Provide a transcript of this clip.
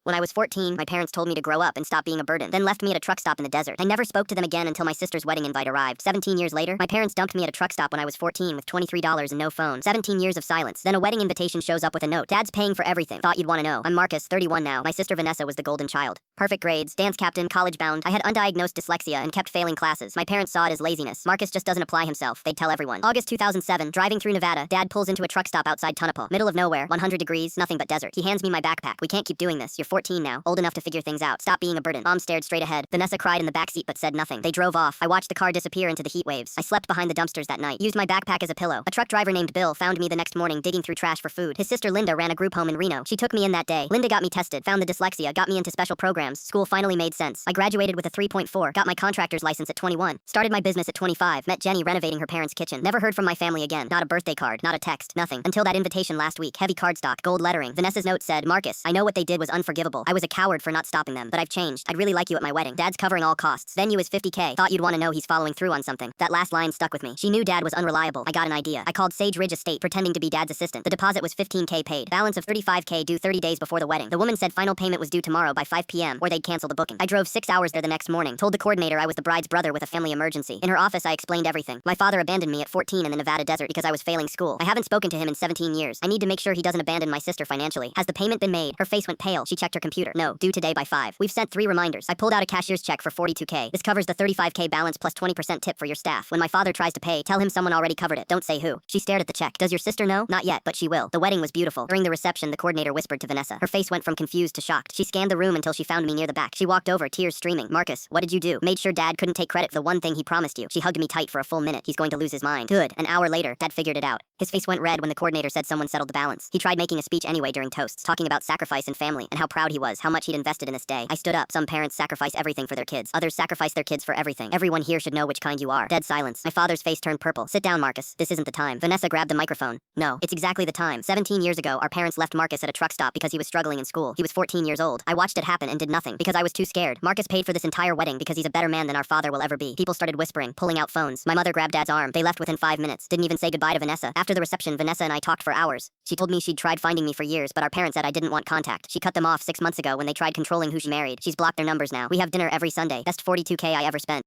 When I was 14, my parents told me to grow up and stop being a burden, then left me at a truck stop in the desert. I never spoke to them again until my sister's wedding invite arrived. 17 years later, my parents dumped me at a truck stop when I was 14 with $23 and no phone. 17 years of silence. Then a wedding invitation shows up with a note. Dad's paying for everything. Thought you'd want to know. I'm Marcus, 31 now. My sister Vanessa was the golden child. Perfect grades, dance captain, college bound. I had undiagnosed dyslexia and kept failing classes. My parents saw it as laziness. Marcus just doesn't apply himself. They'd tell everyone. August 2007, driving through Nevada, Dad pulls into a truck stop outside Tonopah. Middle of nowhere, 100 degrees, nothing but desert. He hands me my backpack. We can't keep doing this. You're 14 now, old enough to figure things out. Stop being a burden. Mom stared straight ahead. Vanessa cried in the backseat but said nothing. They drove off. I watched the car disappear into the heat waves. I slept behind the dumpsters that night. Used my backpack as a pillow. A truck driver named Bill found me the next morning digging through trash for food. His sister Linda ran a group home in Reno. She took me in that day. Linda got me tested, found the dyslexia, got me into special programs. School finally made sense. I graduated with a 3.4, got my contractor's license at 21, started my business at 25, met Jenny renovating her parents' kitchen. Never heard from my family again. Not a birthday card, not a text, nothing. Until that invitation last week. Heavy cardstock, gold lettering. Vanessa's note said, Marcus, I know what they did was unforgivable. I was a coward for not stopping them, but I've changed. I'd really like you at my wedding. Dad's covering all costs. Venue is $50K. Thought you'd want to know he's following through on something. That last line stuck with me. She knew Dad was unreliable. I got an idea. I called Sage Ridge Estate pretending to be Dad's assistant. The deposit was $15K paid. Balance of $35K due 30 days before the wedding. The woman said final payment was due tomorrow by 5 p.m. or they'd cancel the booking. I drove 6 hours there the next morning. Told the coordinator I was the bride's brother with a family emergency. In her office I explained everything. My father abandoned me at 14 in the Nevada desert because I was failing school. I haven't spoken to him in 17 years. I need to make sure he doesn't abandon my sister financially. Has the payment been made? Her face went pale. She checked her computer. No, due today by 5. We've sent 3 reminders. I pulled out a cashier's check for $42K. This covers the $35K balance plus 20% tip for your staff. When my father tries to pay, tell him someone already covered it. Don't say who. She stared at the check. Does your sister know? Not yet, but she will. The wedding was beautiful. During the reception, the coordinator whispered to Vanessa. Her face went from confused to shocked. She scanned the room until she found me near the back. She walked over, tears streaming. Marcus, what did you do? Made sure Dad couldn't take credit for the one thing he promised you. She hugged me tight for a full minute. He's going to lose his mind. Good. An hour later, Dad figured it out. His face went red when the coordinator said someone settled the balance. He tried making a speech anyway during toasts, talking about sacrifice and family and how proud he was, how much he'd invested in this day. I stood up. Some parents sacrifice everything for their kids. Others sacrifice their kids for everything. Everyone here should know which kind you are. Dead silence. My father's face turned purple. Sit down, Marcus. This isn't the time. Vanessa grabbed the microphone. No, it's exactly the time. 17 years ago, our parents left Marcus at a truck stop because he was struggling in school. He was 14 years old. I watched it happen and did nothing because I was too scared. Marcus paid for this entire wedding because he's a better man than our father will ever be. People started whispering, pulling out phones. My mother grabbed Dad's arm. They left within 5 minutes. Didn't even say goodbye to Vanessa. After the reception, Vanessa and I talked for hours. She told me she'd tried finding me for years, but our parents said I didn't want contact. She cut them off 6 months ago when they tried controlling who she married. She's blocked their numbers now. We have dinner every Sunday. Best $42K I ever spent.